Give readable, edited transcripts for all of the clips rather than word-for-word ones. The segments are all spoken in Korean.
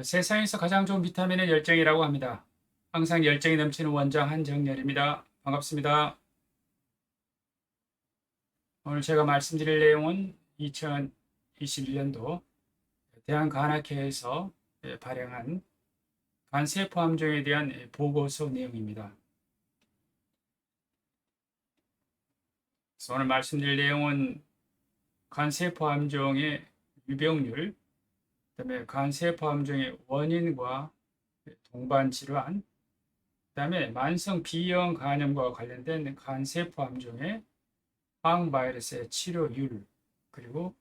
세상에서 가장 좋은 비타민은 열정이라고 합니다. 항상 열정이 넘치는 원장 한정열입니다. 반갑습니다. 오늘 제가 말씀드릴 내용은 2021년도 대한간암회에서 발행한 간세포 함정에 대한 보고서 내용입니다. 그래서 오늘 말씀드릴 내용은 간세포 함정의 유병률, 그다음에 간세포 함정의 원인과 동반 질환, 그다음에 만성 B형 간염과 관련된 간세포 함정의 항바이러스의 치료율, 그리고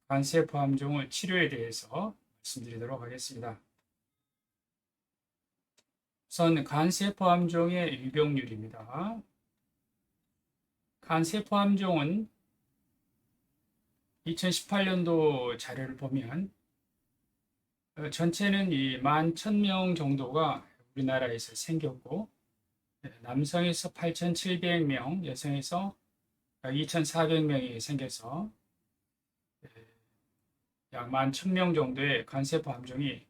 간세포 함종의 치료에 대해서 말씀드리도록 하겠습니다. 우선 간세포 함종의 유병률입니다. 간세포 함종은 2018년도 자료를 보면 전체는 11,000명 정도가 우리나라에서 생겼고, 남성에서 8,700명, 여성에서 2,400명이 생겨서 약 11,000명 정도의 간세포 함종이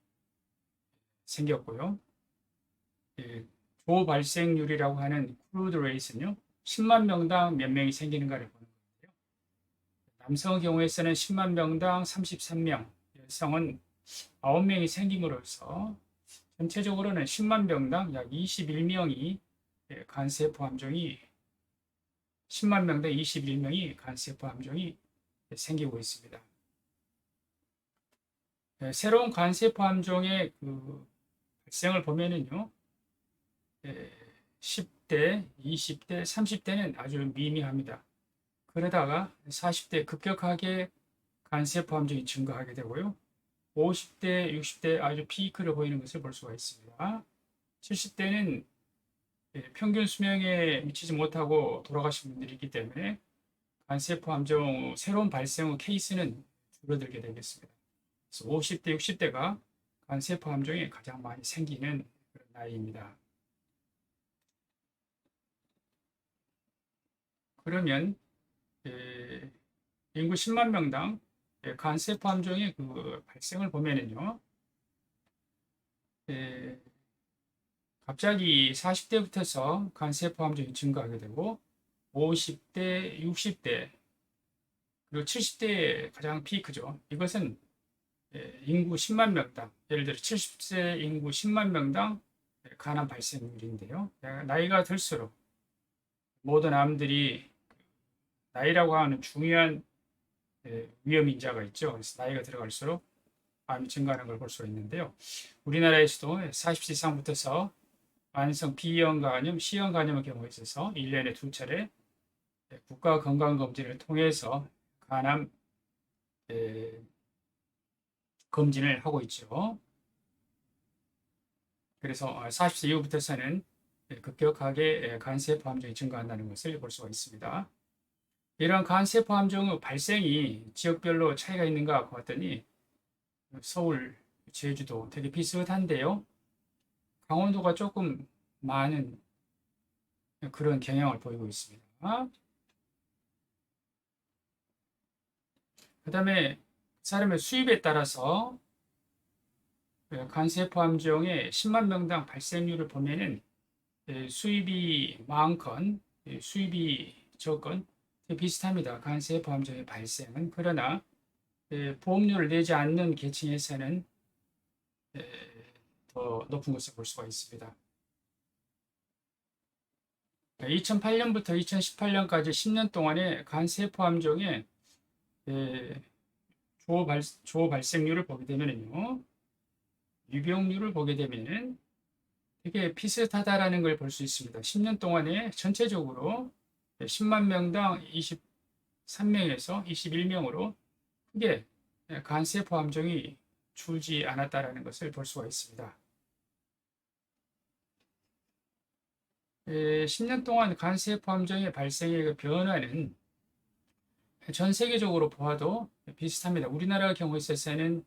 생겼고요. 조 발생률이라고 하는 크루드 레이스는요, 10만 명당 몇 명이 생기는가를 보는 건데요. 남성의 경우에서는 10만 명당 33명, 여성은 9명이 생김으로써 전체적으로는 10만 명당 약 21명이 간세포 함종이 10만 명당 21명이 간세포 함종이 생기고 있습니다. 새로운 간세포 함종의 발생을 보면은요, 10대, 20대, 30대는 아주 미미합니다. 그러다가 40대 급격하게 간세포 함종이 증가하게 되고요. 50대, 60대 아주 피크를 보이는 것을 볼 수가 있습니다. 70대는 평균 수명에 미치지 못하고 돌아가신 분들이 있기 때문에 간세포 함종 새로운 발생 후 케이스는 줄어들게 되겠습니다. 그래서 50대, 60대가 간세포 함종이 가장 많이 생기는 그런 나이입니다. 그러면 인구 10만 명당 간세포 함종의 발생을 보면은요, 갑자기 40대부터서 간세포 함종이 증가하게 되고 50대, 60대, 그리고 70대의 가장 피크죠. 이것은 인구 10만 명당, 예를 들어 70세 인구 10만 명당 간암 발생률인데요. 나이가 들수록 모든 암들이 나이라고 하는 중요한 위험 인자가 있죠. 그래서 나이가 들어갈수록 암이 증가하는 걸 볼 수 있는데요. 우리나라에서도 40세 이상부터서 만성 B형 간염, C형 간염의 경우에 있어서 1년에 2차례 국가 건강검진을 통해서 간암 검진을 하고 있죠. 그래서 40세 이후부터서는 급격하게 간세포 함종이 증가한다는 것을 볼 수가 있습니다. 이런 간세포 함종의 발생이 지역별로 차이가 있는가 봤더니 서울, 제주도 되게 비슷한데요. 강원도가 조금 많은 그런 경향을 보이고 있습니다. 그 다음에 사람의 수입에 따라서 간세포 함종의 10만 명당 발생률을 보면은 수입이 많건 수입이 적건 비슷합니다. 간세포 함종의 발생은. 그러나 보험료를 내지 않는 계층에서는 더 높은 것을 볼 수가 있습니다. 2008년부터 2018년까지 10년 동안의 간세포 함종의 조 발생률을 보게 되면요, 유병률을 보게 되면은 되게 비슷하다라는 걸 볼 수 있습니다. 10년 동안에 전체적으로 10만 명당 23명에서 21명으로 크게 간세포 함종이 줄지 않았다라는 것을 볼 수가 있습니다. 10년 동안 간세포 함종의 발생의 변화는 전 세계적으로 보아도 비슷합니다. 우리나라 경우에 있어서는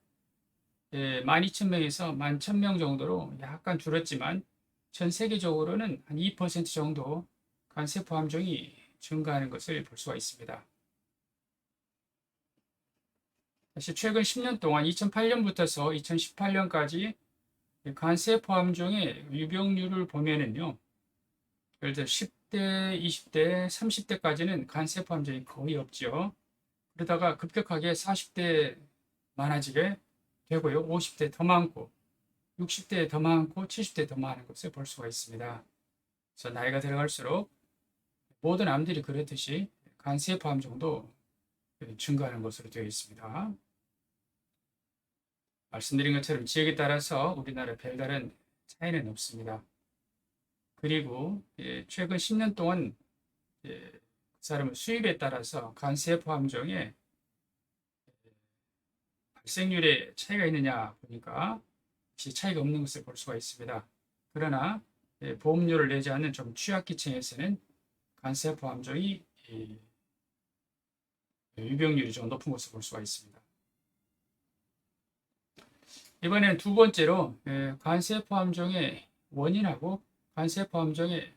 12,000명에서 11,000명 정도로 약간 줄었지만 전 세계적으로는 한 2% 정도 간세포 함종이 증가하는 것을 볼 수가 있습니다. 다시 최근 10년 동안 2008년부터서 2018년까지 간세포 함종의 유병률을 보면은요. 예를 들어 10대, 20대, 30대까지는 간세포 함종이 거의 없죠. 그러다가 급격하게 40대 많아지게 되고요. 50대 더 많고 60대 더 많고 70대 더 많은 것을 볼 수가 있습니다. 그래서 나이가 들어갈수록 모든 암들이 그렇듯이 간세포 함종도 증가하는 것으로 되어 있습니다. 말씀드린 것처럼 지역에 따라서 우리나라 별다른 차이는 없습니다. 그리고 최근 10년 동안 그 사람의 수입에 따라서 간세포 함종의 발생률에 차이가 있느냐 보니까 역시 차이가 없는 것을 볼 수가 있습니다. 그러나 보험료를 내지 않는 좀 취약계층에서는 간세포 함종이 유병률이 좀 높은 것을 볼 수가 있습니다. 이번에는 두 번째로 간세포 함종의 원인하고 간세포 함종의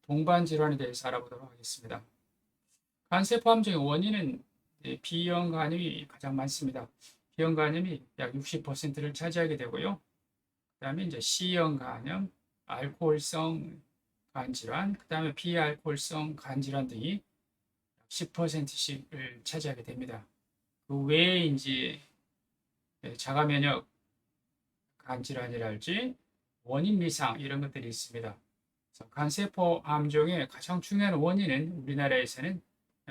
동반 질환에 대해서 알아보도록 하겠습니다. 간세포 함종의 원인은 B형 간염이 가장 많습니다. B형 간염이 약 60%를 차지하게 되고요. 그 다음에 이제 C형 간염, 알코올성 간질환, 그 다음에 비알코올성 간질환 등이 10%씩을 차지하게 됩니다. 그 외에 이제 자가면역 간질환이랄지 원인 미상 이런 것들이 있습니다. 그래서 간세포 암종의 가장 중요한 원인은 우리나라에서는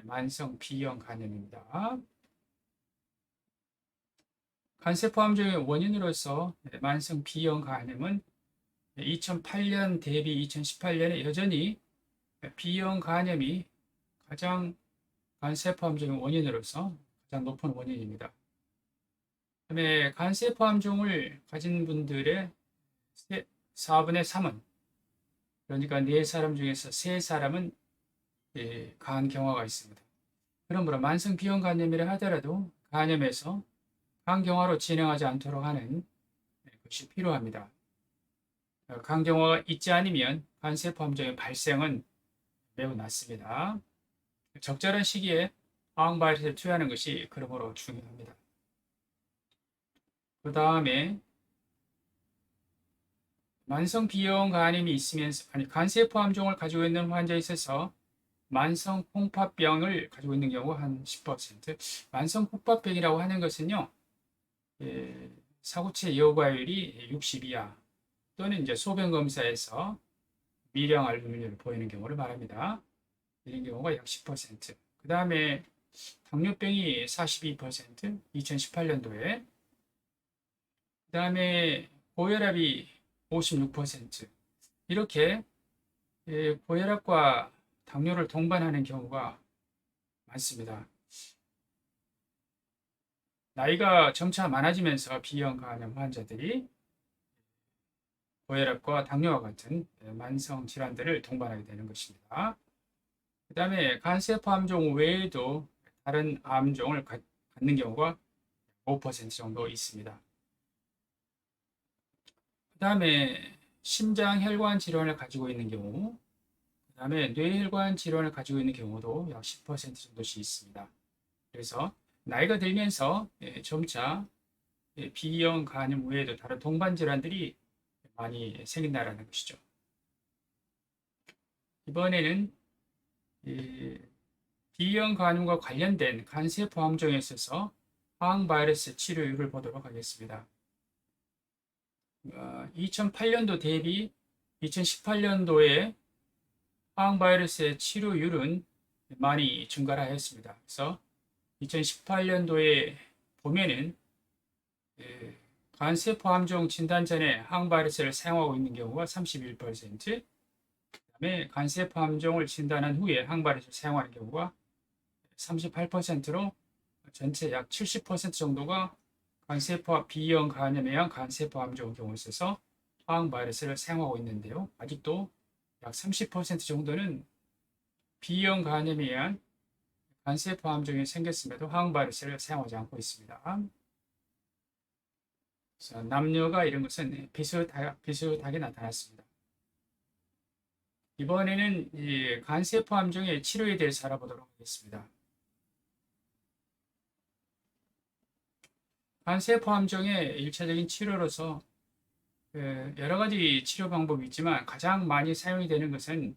만성 B형 간염입니다. 간세포 암종의 원인으로서 만성 B형 간염은 2008년 대비 2018년에 여전히 B형 간염이 가장 간세포 암종의 원인으로서 가장 높은 원인입니다. 그다음에 간세포 암종을 가진 분들의 4분의 3은 그러니까 4사람 중에서 3사람은 간 경화가 있습니다. 그러므로 만성 B형 간염이라 하더라도 간염에서 간 경화로 진행하지 않도록 하는 것이 필요합니다. 간 경화가 있지 않으면 간세포 함종의 발생은 매우 낮습니다. 적절한 시기에 항바이러스를 투여하는 것이 그러므로 중요합니다. 그 다음에 만성 B형 간염이 있으면서 간세포 함종을 가지고 있는 환자에 있어서 만성 콩팥병을 가지고 있는 경우가 한 10%. 만성 콩팥병이라고 하는 것은요, 사구체 여과율이 60 이하 또는 이제 소변 검사에서 미량 알부민을 보이는 경우를 말합니다. 이런 경우가 약 10%. 그 다음에 당뇨병이 42%, 2018년도에. 그 다음에 고혈압이 56%. 이렇게 고혈압과 당뇨를 동반하는 경우가 많습니다. 나이가 점차 많아지면서 B형 간염 환자들이 고혈압과 당뇨와 같은 만성 질환들을 동반하게 되는 것입니다. 그 다음에 간세포 암종 외에도 다른 암종을 갖는 경우가 5% 정도 있습니다. 그 다음에 심장혈관 질환을 가지고 있는 경우, 그 다음에 뇌혈관 질환을 가지고 있는 경우도 약 10% 정도씩 있습니다. 그래서 나이가 들면서 점차 B형 간염 외에도 다른 동반 질환들이 많이 생긴다는 것이죠. 이번에는 B형 간염과 관련된 간세포 함종에 있어서 항바이러스 치료율을 보도록 하겠습니다. 2008년도 대비 2018년도에 항바이러스의 치료율은 많이 증가를 하였습니다. 그래서 2018년도에 보면은 간세포 함종 진단 전에 항바이러스를 사용하고 있는 경우가 31%, 그다음에 간세포 함종을 진단한 후에 항바이러스를 사용하는 경우가 38%로 전체 약 70% 정도가 간세포 B형 간염에 의한 간세포 함종 경우에 있어서 항바이러스를 사용하고 있는데요. 아직도 약 30% 정도는 B형 간염에 의한 간세포 함종이 생겼음에도 항바이러스를 사용하지 않고 있습니다. 그래서 남녀가 이런 것은 비슷하게 나타났습니다. 이번에는 이 간세포 함종의 치료에 대해서 알아보도록 하겠습니다. 간세포암종의 일차적인 치료로서 여러 가지 치료 방법이 있지만 가장 많이 사용이 되는 것은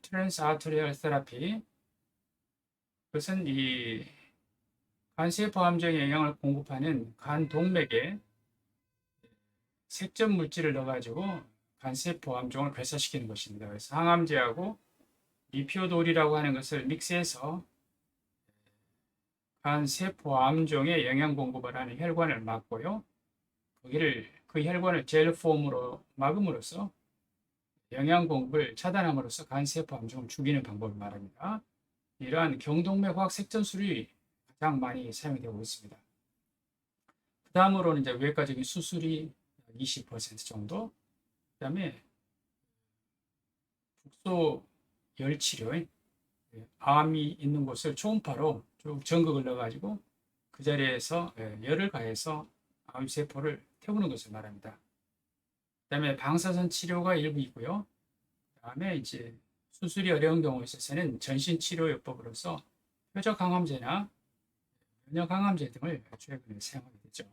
트랜스 아트리얼 테라피. 그것은 이 간세포암종에 영향을 공급하는 간 동맥에 색전 물질을 넣어가지고 간세포암종을 발사시키는 것입니다. 그래서 항암제하고 리피오돌이라고 하는 것을 믹스해서 간세포암종에 영양 공급을 하는 혈관을 막고요. 그 혈관을 젤 폼으로 막음으로써 영양 공급을 차단함으로써 간세포암종을 죽이는 방법을 말합니다. 이러한 경동맥 화학 색전술이 가장 많이 사용되고 있습니다. 그 다음으로는 이제 외과적인 수술이 20% 정도, 그 다음에 국소 열 치료, 암이 있는 곳을 초음파로 쭉 전극을 넣어가지고 그 자리에서 열을 가해서 암세포를 태우는 것을 말합니다. 그 다음에 방사선 치료가 일부 있고요. 그 다음에 이제 수술이 어려운 경우에 있어서는 전신 치료요법으로서 표적 항암제나 면역 항암제 등을 최근에 사용하게 되죠.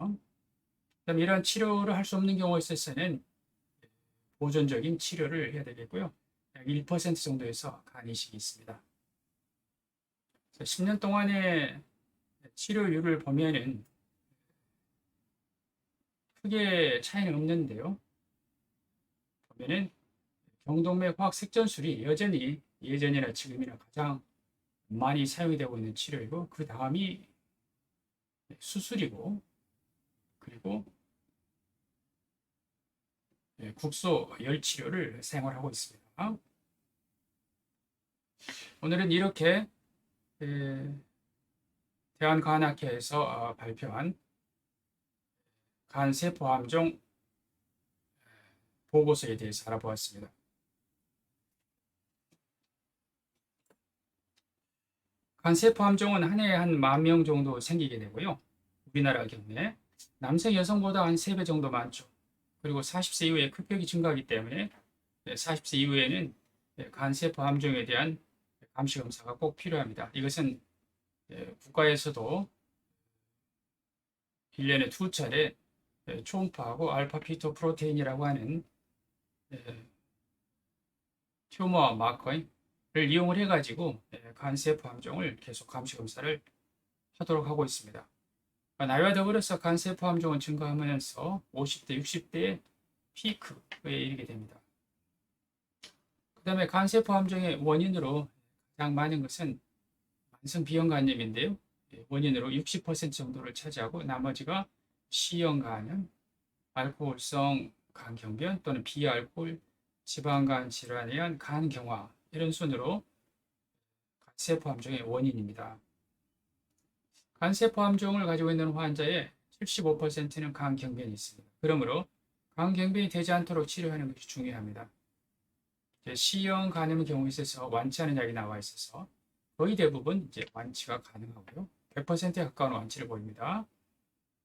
그다음 이러한 치료를 할 수 없는 경우에 있어서는 보존적인 치료를 해야 되겠고요. 약 1% 정도에서 간 이식이 있습니다. 10년 동안의 치료율을 보면은 크게 차이는 없는데요. 보면은 경동맥 화학 색전술이 여전히 예전이나 지금이나 가장 많이 사용이 되고 있는 치료이고, 그 다음이 수술이고, 그리고 국소 열 치료를 사용을 하고 있습니다. 오늘은 이렇게 대한간학회에서 발표한 간세포암종 보고서에 대해서 알아보았습니다. 간세포암종은 한 해에 한 10,000명 정도 생기게 되고요. 우리나라 경우에 남성 여성보다 한 3배 정도 많죠. 그리고 40세 이후에 급격히 증가하기 때문에 40세 이후에는 간세포암종에 대한 감시 검사가 꼭 필요합니다. 이것은 국가에서도 1년에 2차례 초음파하고 알파 피토 프로테인이라고 하는 튜머 마커를 이용을 해가지고 간세포암종을 계속 감시 검사를 하도록 하고 있습니다. 나이와 더불어서 간세포암종은 증가하면서 50대, 60대의 피크에 이르게 됩니다. 그 다음에 간세포암종의 원인으로 가장 많은 것은 만성 B형 간염인데요. 원인으로 60% 정도를 차지하고 나머지가 C형 간염, 알코올성 간경변 또는 비알코올 지방간 질환에 의한 간경화, 이런 순으로 간세포암종의 원인입니다. 간세포암종을 가지고 있는 환자의 75%는 간경변이 있습니다. 그러므로 간경변이 되지 않도록 치료하는 것이 중요합니다. C형 간염의 경우에 있어서 완치하는 약이 나와 있어서 거의 대부분 이제 완치가 가능하고요. 100%에 가까운 완치를 보입니다.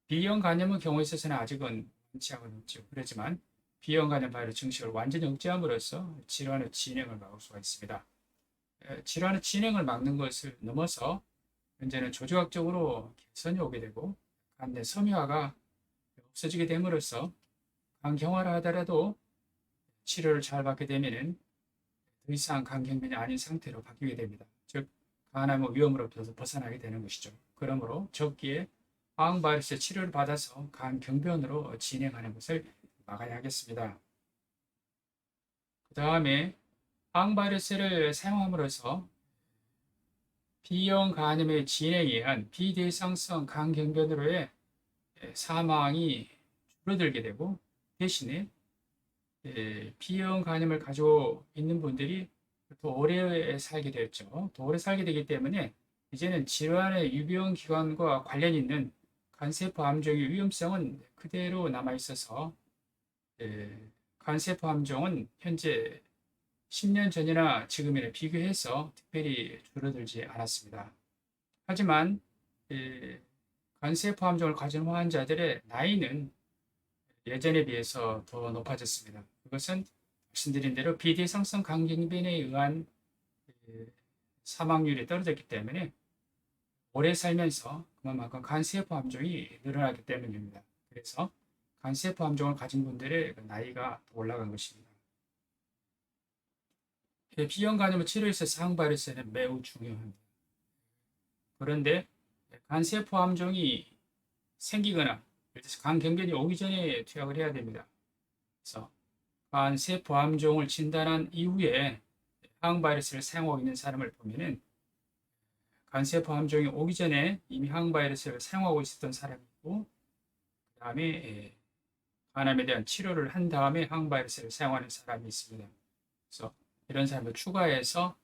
B형 간염의 경우에 있어서는 아직은 완치하고는 없죠. 그렇지만 B형 간염 바이러스 증식을 완전히 억제함으로써 질환의 진행을 막을 수가 있습니다. 질환의 진행을 막는 것을 넘어서 현재는 조직학적으로 개선이 오게 되고 간 내 섬유화가 없어지게 됨으로써 간경화를 하더라도 치료를 잘 받게 되면은 더 이상 간경변이 아닌 상태로 바뀌게 됩니다. 즉 간암의 위험으로부터 벗어나게 되는 것이죠. 그러므로 적기에 항바이러스 치료를 받아서 간경변으로 진행하는 것을 막아야 하겠습니다. 그 다음에 항바이러스를 사용함으로써 B형 간염의 진행에 의한 비대상성 간경변으로의 사망이 줄어들게 되고, 대신에 B형 간염을 가지고 있는 분들이 더 오래 살게 되었죠. 더 오래 살게 되기 때문에 이제는 질환의 유병 기관과 관련 있는 간세포암종의 위험성은 그대로 남아 있어서 간세포암종은 현재 10년 전이나 지금이나 비교해서 특별히 줄어들지 않았습니다. 하지만 간세포암종을 가진 환자들의 나이는 예전에 비해서 더 높아졌습니다. 그것은 말씀드린 대로 비대상성 간경변에 의한 사망률이 떨어졌기 때문에 오래 살면서 그만큼 간세포 함정이 늘어나기 때문입니다. 그래서 간세포 함정을 가진 분들의 나이가 올라간 것입니다. B형 간염을 치료해서 항바이러스는 매우 중요합니다. 그런데 간세포 함정이 생기거나 간경변이 오기 전에 투약을 해야 됩니다. 그래서 간세포 함정을 진단한 이후에 항바이러스를 사용하고 있는 사람을 보면은 간세포 함정이 오기 전에 이미 항바이러스를 사용하고 있었던 사람이 있고, 그 다음에 간암에 대한 치료를 한 다음에 항바이러스를 사용하는 사람이 있습니다. 그래서 이런 사람을 추가해서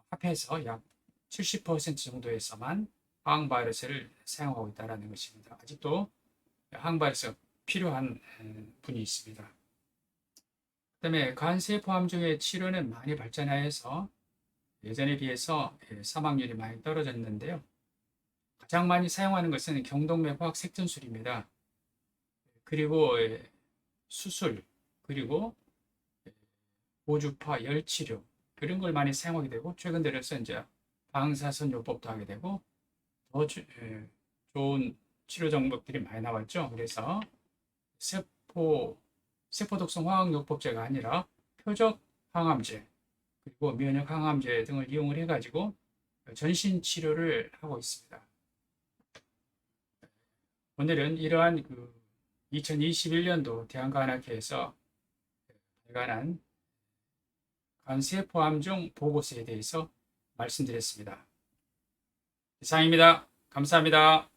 합해서 약 70% 정도에서만 항바이러스를 사용하고 있다는 것입니다. 아직도 항바이러스가 필요한 분이 있습니다. 그 다음에 간세포 함정의 치료는 많이 발전하여서 예전에 비해서 사망률이 많이 떨어졌는데요. 가장 많이 사용하는 것은 경동맥 색전술입니다. 그리고 수술, 그리고 고주파, 열치료 그런 걸 많이 사용하게 되고, 최근 들어서 이제 방사선요법도 하게 되고 더 좋은 치료 정보들이 많이 나왔죠. 그래서 세포독성 화학요법제가 아니라 표적 항암제, 그리고 면역 항암제 등을 이용을 해가지고 전신 치료를 하고 있습니다. 오늘은 이러한 2021년도 대한간암학회에서 발간한 간세포 함정 보고서에 대해서 말씀드렸습니다. 이상입니다. 감사합니다.